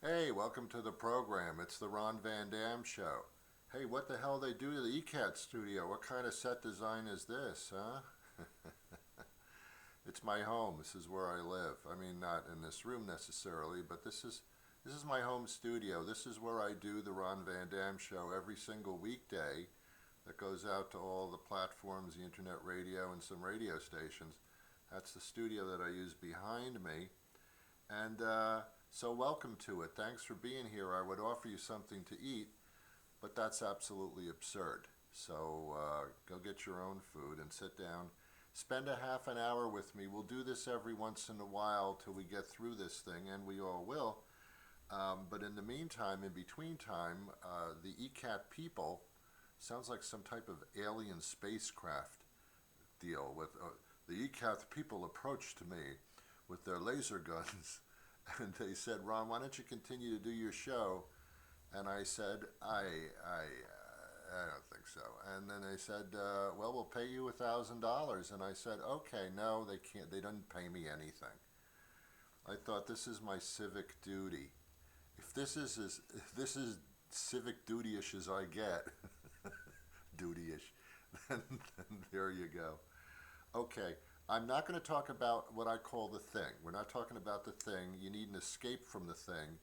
Hey, welcome to the program. It's the Ron Van Dam Show. Hey, what the hell they do to the ECAT studio? What kind of set design is this, huh? It's my home. This is where I live. I mean, not in this room necessarily, but this is my home studio. This is where I do the Ron Van Dam Show every single weekday that goes out to all the platforms, the internet radio, and some radio stations. That's the studio that I use behind me. And welcome to it. Thanks for being here. I would offer you something to eat, but that's absolutely absurd. So go get your own food and sit down. Spend a half an hour with me. We'll do this every once in a while till we get through this thing, and we all will. But in the meantime, in between time, the ECAT people sounds like some type of alien spacecraft deal with the ECAT people approached me with their laser guns and they said, Ron, why don't you continue to do your show? And I said, I don't think so. And then they said, well, we'll pay you $1,000. And I said, okay, no, they can't. They didn't pay me anything. I thought this is my civic duty. If this is civic duty-ish as I get, duty-ish, then there you go. Okay, I'm not going to talk about what I call the thing. We're not talking about the thing. You need an escape from the thing.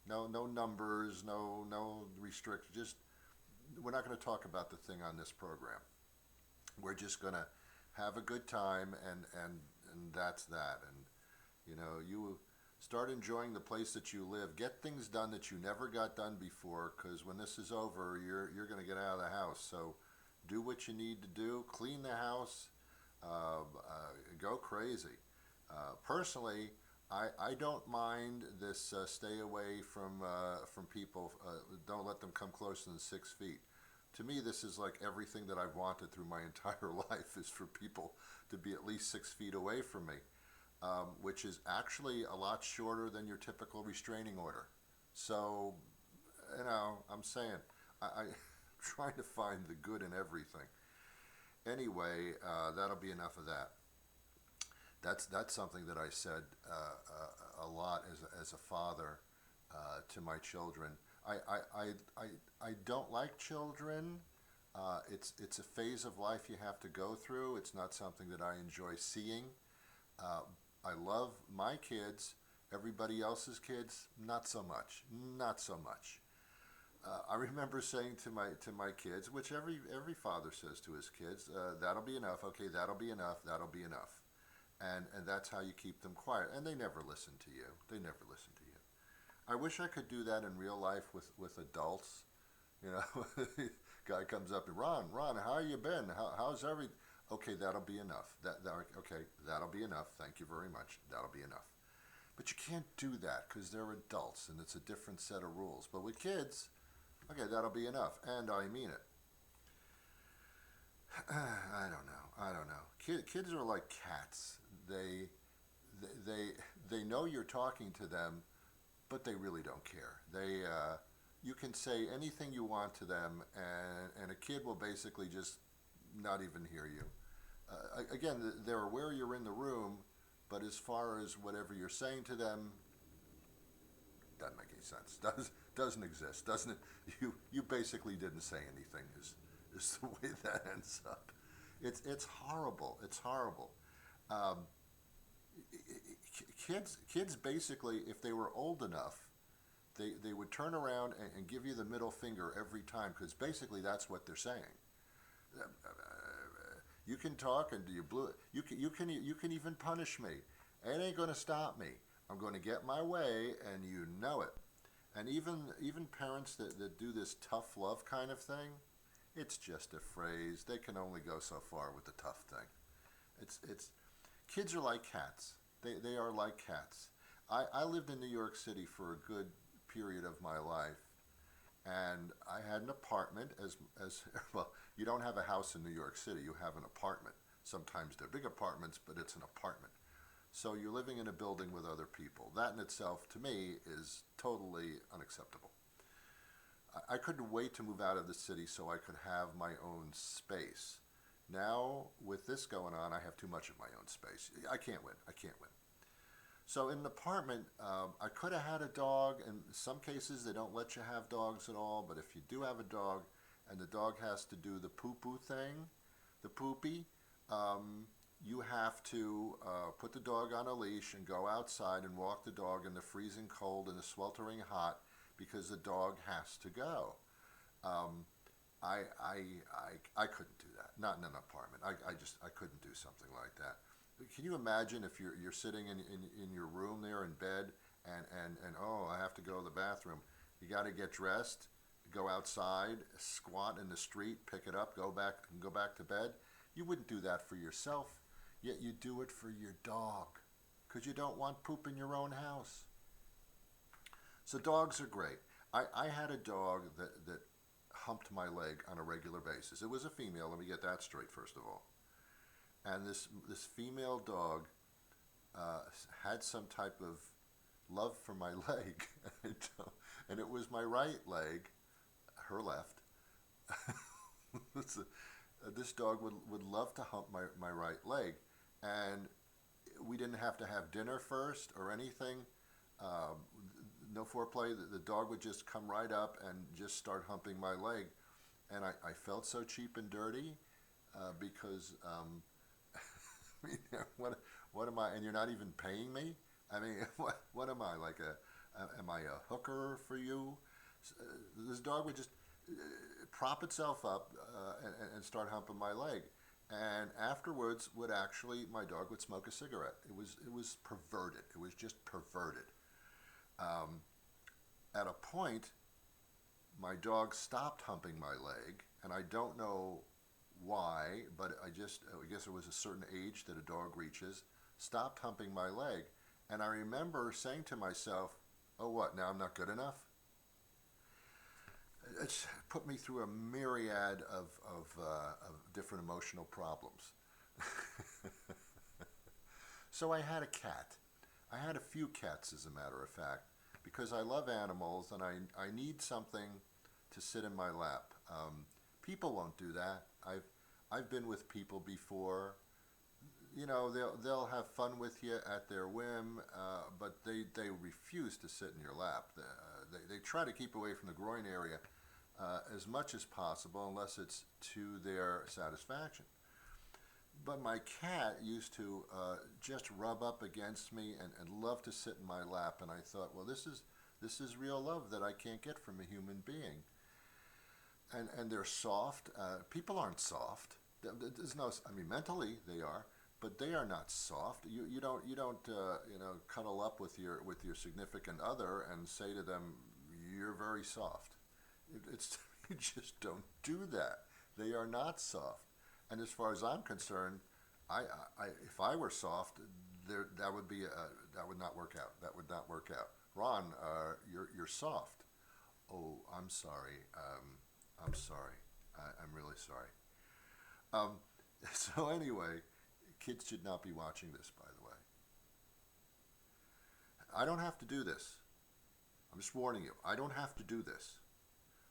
No numbers, no restrictions. Just we're not going to talk about the thing on this program. We're just going to have a good time, and that's that. And you start enjoying the place that you live. Get things done that you never got done before, because when this is over, you're going to get out of the house. So do what you need to do. Clean the house. Go crazy. Personally, I don't mind this stay away from people. Don't let them come closer than 6 feet. To me, this is like everything that I've wanted through my entire life is for people to be at least 6 feet away from me, which is actually a lot shorter than your typical restraining order. So, I'm saying I'm trying to find the good in everything. Anyway, that'll be enough of that. That's something that I said a lot as a father to my children. I, I, I, I don't like children. It's a phase of life you have to go through. It's not something that I enjoy seeing. Uh, I love my kids. Everybody else's kids, not so much. Not so much. I remember saying to my kids, which every father says to his kids, "That'll be enough. Okay, that'll be enough. That'll be enough." And that's how you keep them quiet. And they never listen to you. They never listen to you. I wish I could do that in real life with adults. You know, guy comes up and Ron, how you been? How's every? Okay, that'll be enough. Okay, that'll be enough. Thank you very much. That'll be enough. But you can't do that because they're adults and it's a different set of rules. But with kids, okay, that'll be enough, and I mean it. I don't know. I don't know. Kids are like cats. They, they, they know you're talking to them, but they really don't care. You can say anything you want to them, and a kid will basically just not even hear you. Again, they're aware you're in the room, but as far as whatever you're saying to them, doesn't make any sense. Doesn't exist. Doesn't it? You basically didn't say anything. Is the way that ends up. It's horrible. It's horrible. Um, kids basically, if they were old enough, they would turn around and give you the middle finger every time because basically that's what they're saying. You can talk and you blew it. You can even punish me. It ain't gonna stop me. I'm gonna get my way, and you know it. And even parents that do this tough love kind of thing, it's just a phrase. They can only go so far with the tough thing. It's kids are like cats. They are like cats. I lived in New York City for a good period of my life, and I had an apartment as well. You don't have a house in New York City. You have an apartment. Sometimes they're big apartments, but it's an apartment. So you're living in a building with other people. That in itself, to me, is totally unacceptable. I couldn't wait to move out of the city so I could have my own space. Now, with this going on, I have too much of my own space. I can't win. I can't win. So in an apartment, I could have had a dog. In some cases, they don't let you have dogs at all. But if you do have a dog, and the dog has to do the poo-poo thing, the poopy, you have to put the dog on a leash and go outside and walk the dog in the freezing cold and the sweltering hot because the dog has to go. Um, I couldn't do that. Not in an apartment. I couldn't do something like that. Can you imagine if you're sitting in your room there in bed and oh, I have to go to the bathroom. You got to get dressed, go outside, squat in the street, pick it up, go back to bed. You wouldn't do that for yourself, yet you do it for your dog because you don't want poop in your own house. So dogs are great. I had a dog that humped my leg on a regular basis. It was a female. Let me get that straight first of all. And this female dog had some type of love for my leg, and it was my right leg, her left. This dog would love to hump my right leg, and we didn't have to have dinner first or anything. Um, no foreplay. The dog would just come right up and just start humping my leg, and I felt so cheap and dirty because I mean, what am I? And you're not even paying me. I mean, what am I like am I a hooker for you? This dog would just prop itself up and start humping my leg, and afterwards my dog would smoke a cigarette. It was perverted. It was just perverted. Um, at a point, my dog stopped humping my leg, and I don't know why, but I guess it was a certain age that a dog reaches, stopped humping my leg, and I remember saying to myself, "Oh, what? Now I'm not good enough." It's put me through a myriad of different emotional problems. So I had a cat. I had a few cats, as a matter of fact, because I love animals and I need something to sit in my lap. People won't do that. I've been with people before. You know, they'll have fun with you at their whim, but they refuse to sit in your lap. They try to keep away from the groin area as much as possible, unless it's to their satisfaction. But my cat used to just rub up against me and love to sit in my lap, and I thought, well, this is real love that I can't get from a human being. And they're soft. People aren't soft. There's no. I mean, mentally they are, but they are not soft. You don't cuddle up with your significant other and say to them, "You're very soft." It's you just don't do that. They are not soft. And as far as I'm concerned, if I were soft, that would not work out. That would not work out. Ron, you're soft. Oh, I'm sorry. I'm sorry. I'm really sorry. Um, so anyway, kids should not be watching this, by the way. I don't have to do this. I'm just warning you. I don't have to do this.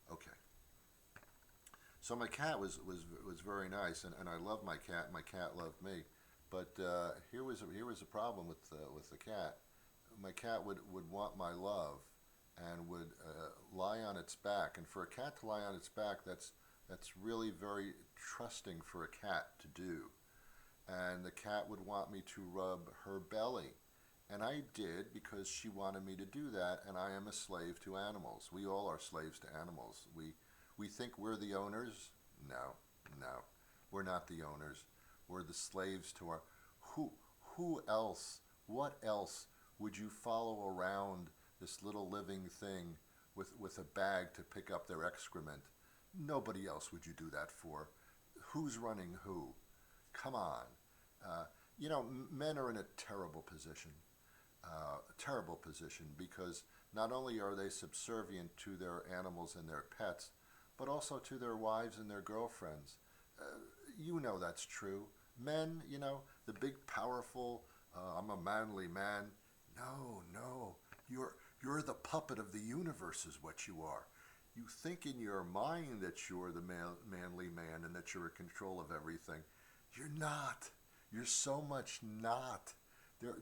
Okay. So my cat was very nice, and I love my cat. My cat loved me, but here was a problem with the cat. My cat would want my love, and would lie on its back. And for a cat to lie on its back, that's really very trusting for a cat to do. And the cat would want me to rub her belly, and I did because she wanted me to do that. And I am a slave to animals. We all are slaves to animals. We think we're the owners. No, no, we're not the owners. We're the slaves to our. Who else? What else would you follow around this little living thing with a bag to pick up their excrement? Nobody else would you do that for. Who's running who? Come on. Men are in a terrible position, because not only are they subservient to their animals and their pets, but also to their wives and their girlfriends. That's true. Men, the big, powerful, I'm a manly man. No, no, you're the puppet of the universe is what you are. You think in your mind that you're the manly man and that you're in control of everything. You're not. You're so much not.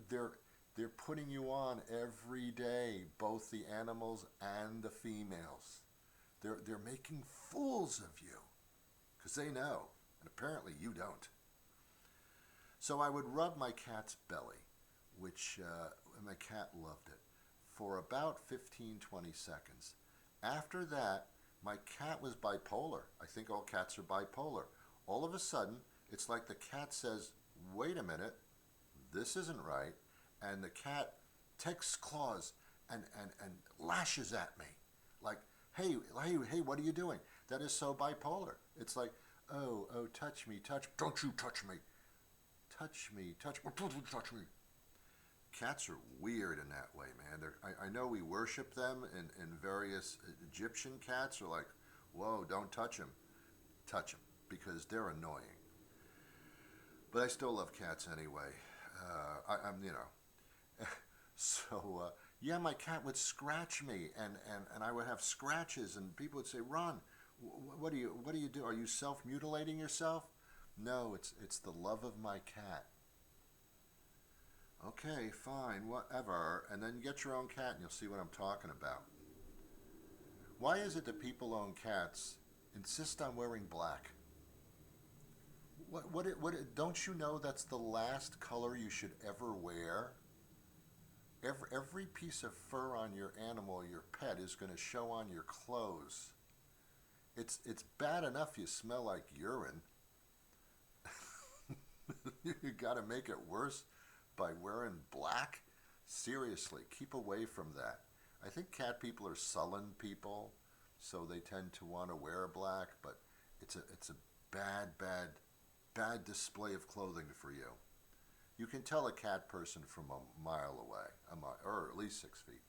They're They're putting you on every day, both the animals and the females. They're making fools of you because they know, and apparently you don't. So I would rub my cat's belly, which my cat loved it, for about 15, 20 seconds. After that, my cat was bipolar. I think all cats are bipolar. All of a sudden, it's like the cat says, wait a minute, this isn't right. And the cat takes claws and lashes at me. Like, hey, what are you doing? That is so bipolar. It's like, oh, touch me, don't you touch me. Touch me. Cats are weird in that way, man. I know we worship them, in various Egyptian cats are like, whoa, don't touch them. Touch them, because they're annoying. But I still love cats anyway. I'm, so, yeah, my cat would scratch me, and I would have scratches, and people would say, Ron, what do you do? Are you self-mutilating yourself? No, it's the love of my cat. Okay, fine, whatever. And then get your own cat and you'll see what I'm talking about. Why is it that people who own cats insist on wearing black? Don't you know that's the last color you should ever wear? Every piece of fur on your animal, your pet, is going to show on your clothes. It's bad enough you smell like urine. You got to make it worse by wearing black? Seriously, keep away from that. I think cat people are sullen people, so they tend to want to wear black, but it's a bad display of clothing for you. You can tell a cat person from a mile away, or at least 6 feet.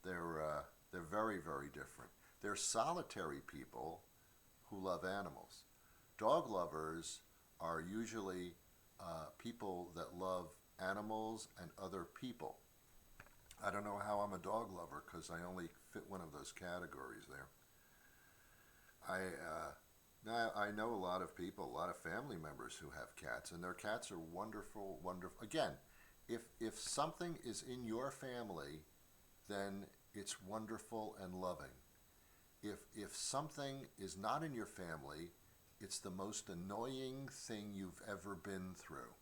They're very, very different. They're solitary people who love animals. Dog lovers are usually people that love animals and other people. I don't know how I'm a dog lover because I only fit one of those categories there. I know a lot of people, a lot of family members who have cats, and their cats are wonderful, wonderful. Again, if something is in your family, then it's wonderful and loving. If something is not in your family, it's the most annoying thing you've ever been through.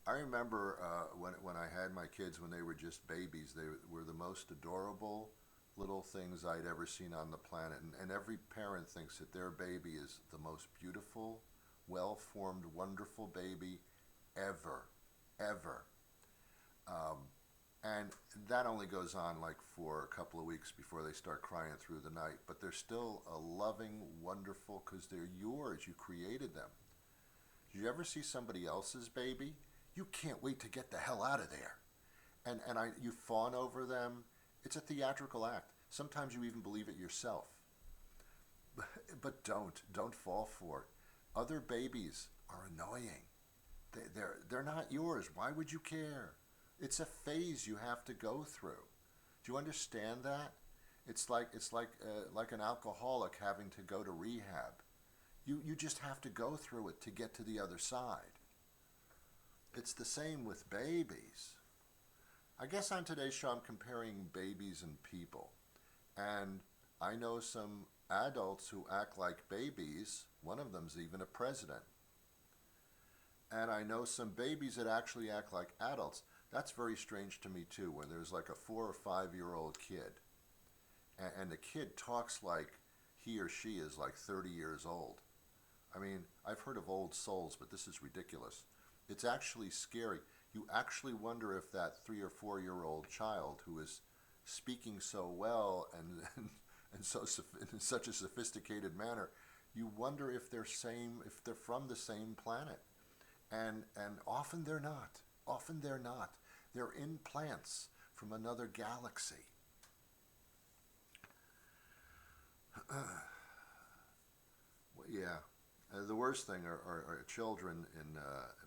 I remember when I had my kids, when they were just babies, they were the most adorable little things I'd ever seen on the planet. And every parent thinks that their baby is the most beautiful, well-formed, wonderful baby ever. And that only goes on like for a couple of weeks before they start crying through the night. But they're still a loving, wonderful, because they're yours. You created them. Did you ever see somebody else's baby? You can't wait to get the hell out of there. And you fawn over them. It's a theatrical act. Sometimes you even believe it yourself. But don't fall for it. Other babies are annoying. They're not yours. Why would you care? It's a phase you have to go through. Do you understand that? It's like an alcoholic having to go to rehab. You just have to go through it to get to the other side. It's the same with babies. I guess on today's show I'm comparing babies and people. And I know some adults who act like babies. One of them's even a president. And I know some babies that actually act like adults. That's very strange to me too, when there's like a 4 or 5 year old kid. And the kid talks like he or she is like 30 years old. I mean, I've heard of old souls, but this is ridiculous. It's actually scary. You actually wonder if that 3 or 4 year old child who is speaking so well and in such a sophisticated manner, you wonder if they're from the same planet. And often they're not. Often they're not. They're implants from another galaxy. Yeah. The worst thing are children in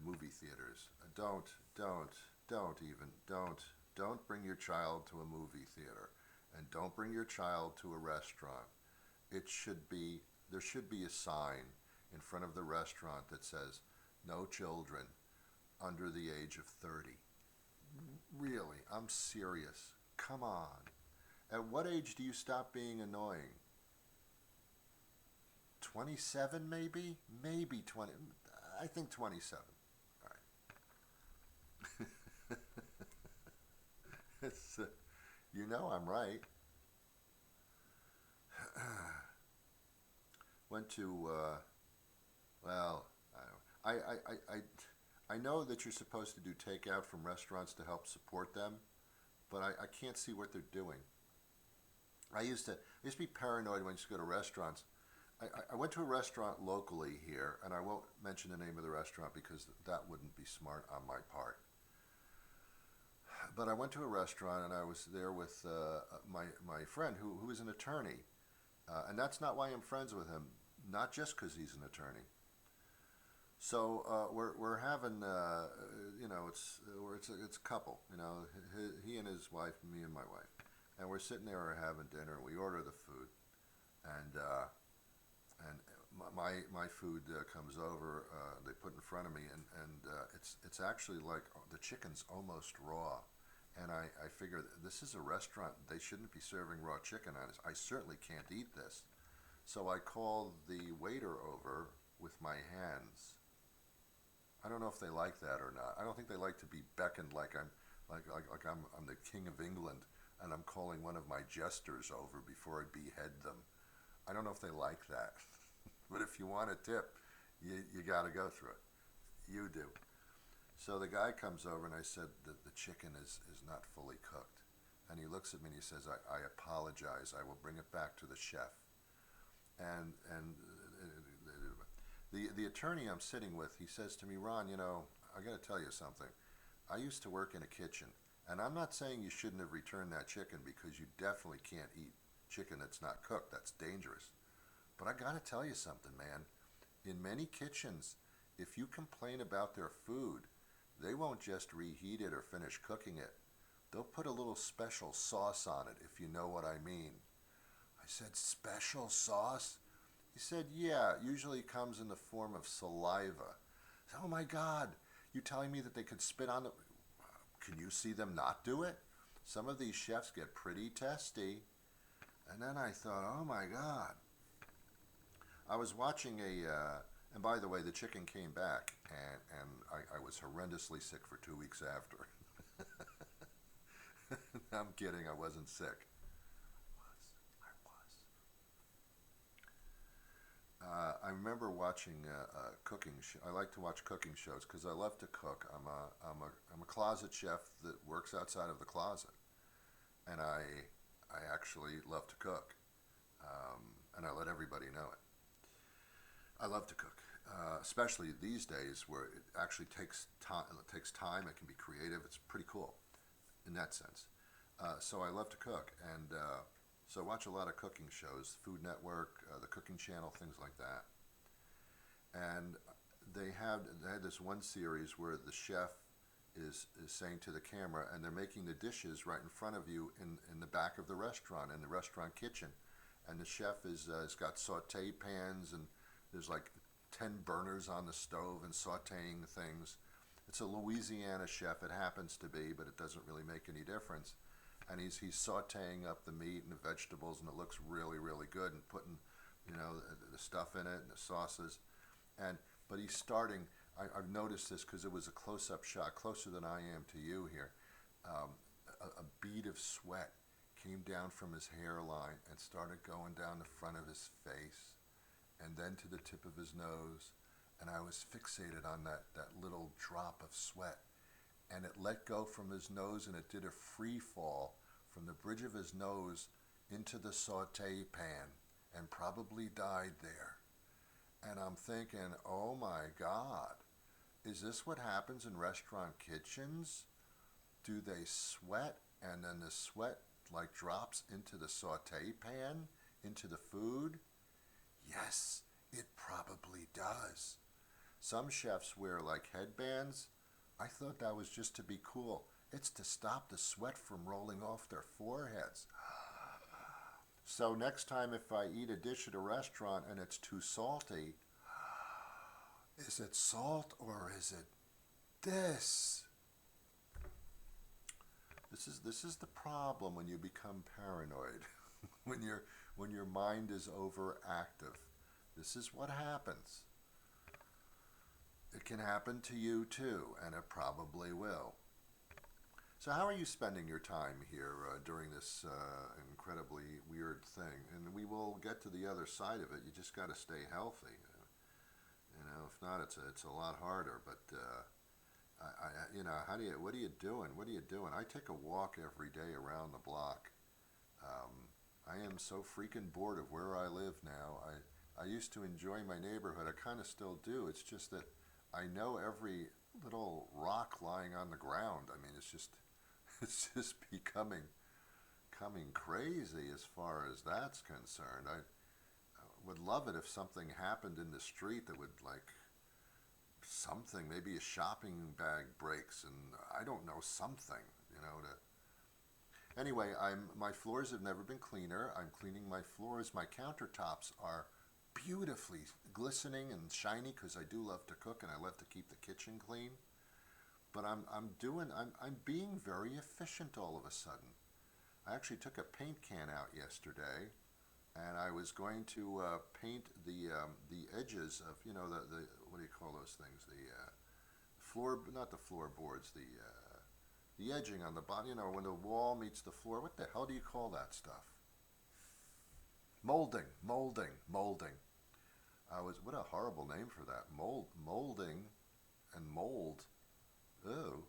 movie theaters. Don't bring your child to a movie theater, and don't bring your child to a restaurant. There should be a sign in front of the restaurant that says, "No children." under the age of 30. Really, I'm serious. Come on. At what age do you stop being annoying? 27 maybe? Maybe 20. I think 27. All right. It's, you know I'm right. Went to, well, I know that you're supposed to do takeout from restaurants to help support them, but I can't see what they're doing. I used to be paranoid when I used to go to restaurants. I went to a restaurant locally here, and I won't mention the name of the restaurant because that wouldn't be smart on my part. But I went to a restaurant, and I was there with my friend who is an attorney, and that's not why I'm friends with him. Not just because he's an attorney. So we're having it's a couple, he and his wife, me and my wife, and we're sitting there, we're having dinner. We order the food, and my food comes over. They put in front of me, and it's actually like the chicken's almost raw, and I figure this is a restaurant. They shouldn't be serving raw chicken on us. I certainly can't eat this. So I called the waiter over with my hands. I don't know if they like that or not. I don't think they like to be beckoned like I'm the King of England and I'm calling one of my jesters over before I behead them. I don't know if they like that. But if you want a tip, you got to go through it. You do. So the guy comes over and I said that the chicken is not fully cooked. And he looks at me and he says, I apologize. I will bring it back to the chef. And the attorney I'm sitting with, he says to me, Ron, I got to tell you something. I used to work in a kitchen, and I'm not saying you shouldn't have returned that chicken because you definitely can't eat chicken that's not cooked. That's dangerous. But I got to tell you something, man. In many kitchens, if you complain about their food, they won't just reheat it or finish cooking it. They'll put a little special sauce on it, if you know what I mean. I said, special sauce? He said, yeah, usually comes in the form of saliva. I said, oh my God, you telling me that they could spit on the... Can you see them not do it? Some of these chefs get pretty testy. And then I thought, oh my God. I was watching and by the way, the chicken came back, and I was horrendously sick for 2 weeks after. I'm kidding, I wasn't sick. I remember watching cooking. I like to watch cooking shows because I love to cook. I'm a closet chef that works outside of the closet, and I actually love to cook, and I let everybody know it. I love to cook, especially these days where it actually takes time. It takes time. It can be creative. It's pretty cool, in that sense. So I love to cook, and so I watch a lot of cooking shows, Food Network, the Cooking Channel, things like that. And they had this one series where the chef is saying to the camera, and they're making the dishes right in front of you in the back of the restaurant, in the restaurant kitchen. And the chef has got saute pans, and there's like 10 burners on the stove and sauteing things. It's a Louisiana chef, it happens to be, but it doesn't really make any difference. And he's sauteing up the meat and the vegetables, and it looks really, really good, and putting, the stuff in it and the sauces. But he's starting. I've noticed this because it was a close-up shot, closer than I am to you here. A bead of sweat came down from his hairline and started going down the front of his face, and then to the tip of his nose. And I was fixated on that little drop of sweat. And it let go from his nose, and it did a free fall from the bridge of his nose into the saute pan and probably died there. And I'm thinking, oh my God, is this what happens in restaurant kitchens? Do they sweat, and then the sweat like drops into the saute pan, into the food? Yes, it probably does. Some chefs wear like headbands. I thought that was just to be cool. It's to stop the sweat from rolling off their foreheads. So next time if I eat a dish at a restaurant and it's too salty, is it salt or is it this. This is the problem when you become paranoid, when your mind is overactive. This is what happens. It can happen to you too, and it probably will. So how are you spending your time here during this incredibly weird thing? And we will get to the other side of it. You just got to stay healthy. You know, if not, it's a lot harder. But you know, what are you doing? What are you doing? I take a walk every day around the block. I am so freaking bored of where I live now. I used to enjoy my neighborhood. I kind of still do. It's just that I know every little rock lying on the ground. I mean, it's just becoming crazy as far as that's concerned. I would love it if something happened in the street that would, like, something, maybe a shopping bag breaks and I don't know, something, you know, to anyway, my floors have never been cleaner. I'm cleaning my floors. My countertops are beautifully glistening and shiny because I do love to cook and I love to keep the kitchen clean. But I'm being very efficient all of a sudden. I actually took a paint can out yesterday, and I was going to paint the edges of, you know, the what do you call those things? The floor, not the floorboards, the edging on the bottom. You know, when the wall meets the floor. What the hell do you call that stuff? Molding. What a horrible name for that. Molding, and mold. Ew.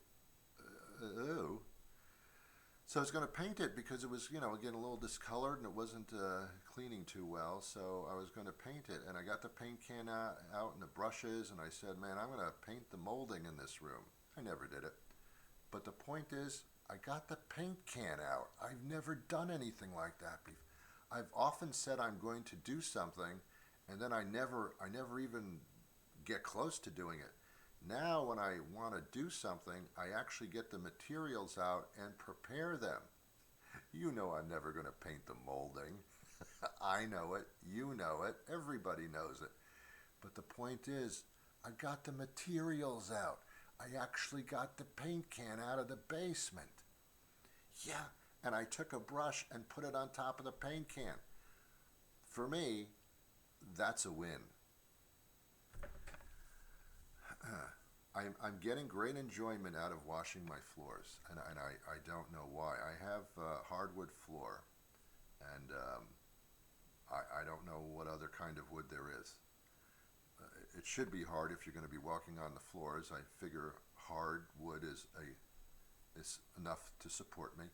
So I was going to paint it because it was, you know, again, a little discolored and it wasn't cleaning too well. So I was going to paint it, and I got the paint can out and the brushes, and I said, man, I'm going to paint the molding in this room. I never did it. But the point is, I got the paint can out. I've never done anything like that before. I've often said I'm going to do something, and then I never even get close to doing it. Now when I want to do something, I actually get the materials out and prepare them. You know I'm never going to paint the molding. I know it. You know it. Everybody knows it. But the point is, I got the materials out. I actually got the paint can out of the basement. Yeah, and I took a brush and put it on top of the paint can. For me, that's a win. I'm getting great enjoyment out of washing my floors, and I don't know why. I have hardwood floor, and I don't know what other kind of wood there is. It should be hard if you're going to be walking on the floors. I figure hardwood is enough to support me.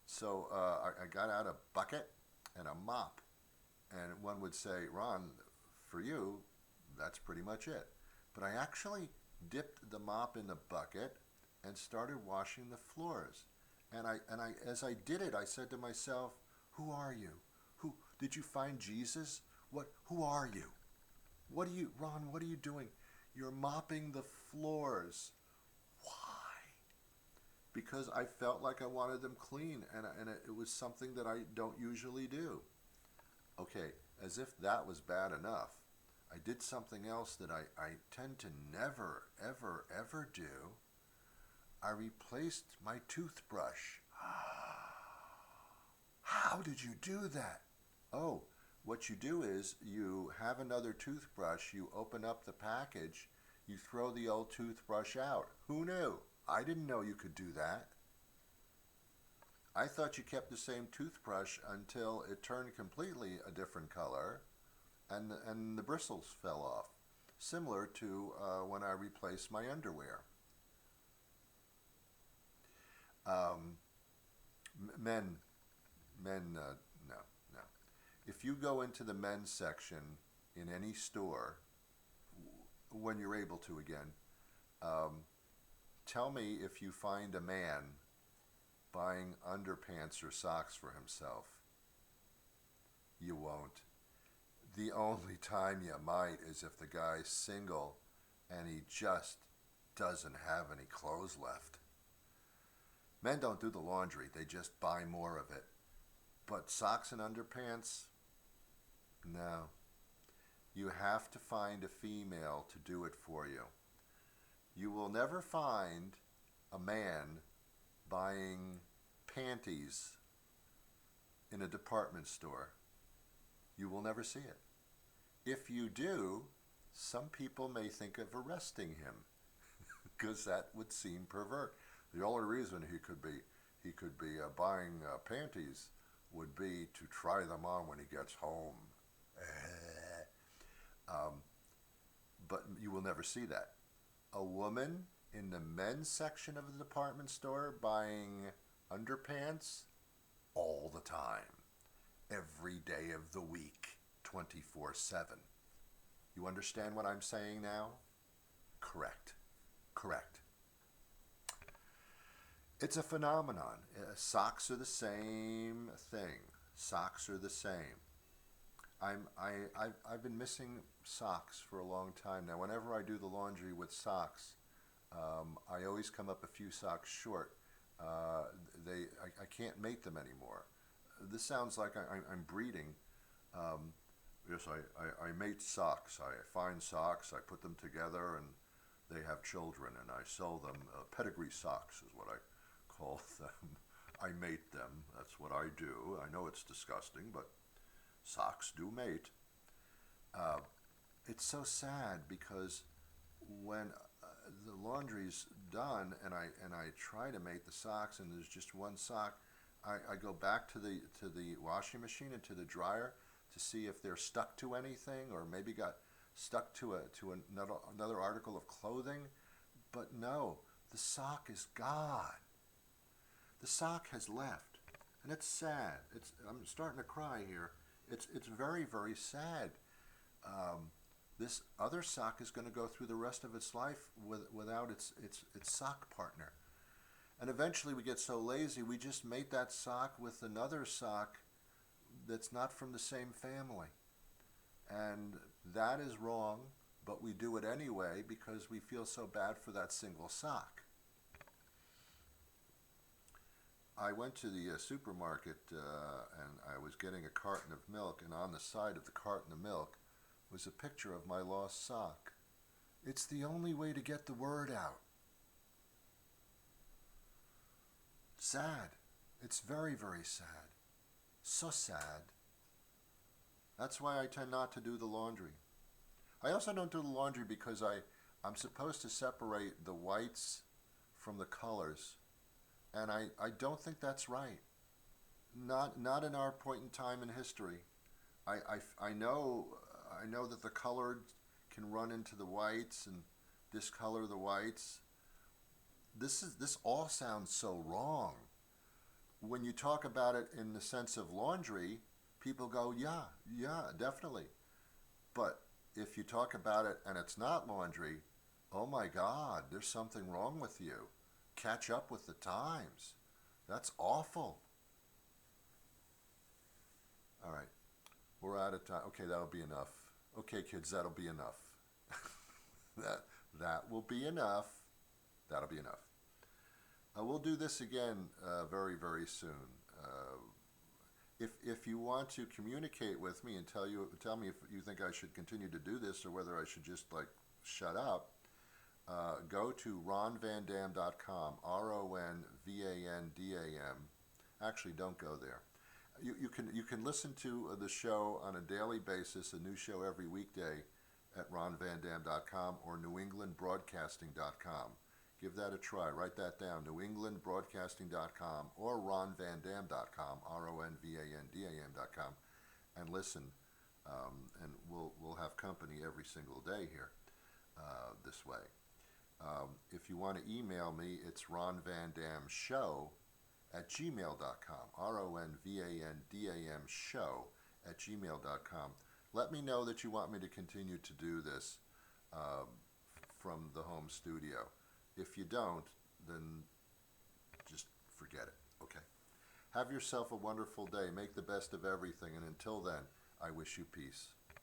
So I got out a bucket and a mop, and one would say, Ron, for you, that's pretty much it. But I actually dipped the mop in the bucket and started washing the floors. And as I did it, I said to myself, who are you? Who did you find Jesus? Who are you? Ron, what are you doing? You're mopping the floors. Why? Because I felt like I wanted them clean, and it was something that I don't usually do. Okay, as if that was bad enough, I did something else that I tend to never, ever, ever do. I replaced my toothbrush. How did you do that? Oh, what you do is you have another toothbrush, you open up the package, you throw the old toothbrush out. Who knew? I didn't know you could do that. I thought you kept the same toothbrush until it turned completely a different color and the bristles fell off, similar to when I replaced my underwear. No. If you go into the men's section in any store, when you're able to again, tell me if you find a man buying underpants or socks for himself. You won't. The only time you might is if the guy's single and he just doesn't have any clothes left. Men don't do the laundry, they just buy more of it. But socks and underpants? No. You have to find a female to do it for you. You will never find a man buying panties in a department store. You will never see it. If you do, some people may think of arresting him because that would seem pervert. The only reason he could be buying panties would be to try them on when he gets home. But you will never see that. A woman in the men's section of the department store buying underpants all the time, every day of the week, 24/7. You understand what I'm saying now? Correct. It's a phenomenon. Socks are the same thing. Socks are the same. I've been missing socks for a long time now. Whenever I do the laundry with socks, I always come up a few socks short. I can't mate them anymore. This sounds like I'm breeding. Yes, I mate socks. I find socks, I put them together, and they have children, and I sell them. Pedigree socks is what I call them. I mate them. That's what I do. I know it's disgusting, but socks do mate. It's so sad because when the laundry's done and I try to mate the socks and there's just one sock, I go back to the washing machine and to the dryer to see if they're stuck to anything or maybe got stuck to another article of clothing. But no, the sock is gone. The sock has left, and it's sad. I'm starting to cry here. It's very, very sad. This other sock is going to go through the rest of its life without its sock partner. And eventually we get so lazy, we just mate that sock with another sock that's not from the same family. And that is wrong, but we do it anyway because we feel so bad for that single sock. I went to the supermarket and I was getting a carton of milk, and on the side of the carton of milk was a picture of my lost sock. It's the only way to get the word out. Sad. It's very, very sad. So sad. That's why I tend not to do the laundry. I also don't do the laundry because I'm supposed to separate the whites from the colors. And I don't think that's right. Not in our point in time in history. I know that the colored can run into the whites and discolor the whites. This all sounds so wrong. When you talk about it in the sense of laundry, people go, yeah, definitely. But if you talk about it and it's not laundry, oh my God, there's something wrong with you. Catch up with the times. That's awful. All right, we're out of time. Okay, that'll be enough. Okay, kids, that'll be enough. that will be enough. That'll be enough. We'll do this again very, very soon. If you want to communicate with me and tell me if you think I should continue to do this or whether I should just shut up, go to ronvandam.com, RONVANDAM. Actually, don't go there. You can listen to the show on a daily basis, a new show every weekday at ronvandam.com or newenglandbroadcasting.com. Give that a try. Write that down, newenglandbroadcasting.com or ronvandam.com, RONVANDAM.com, and listen. And we'll have company every single day here this way. If you want to email me, it's ronvandamshow@gmail.com, ronvandamshow@gmail.com. Let me know that you want me to continue to do this from the home studio. If you don't, then just forget it, okay? Have yourself a wonderful day. Make the best of everything, and until then, I wish you peace.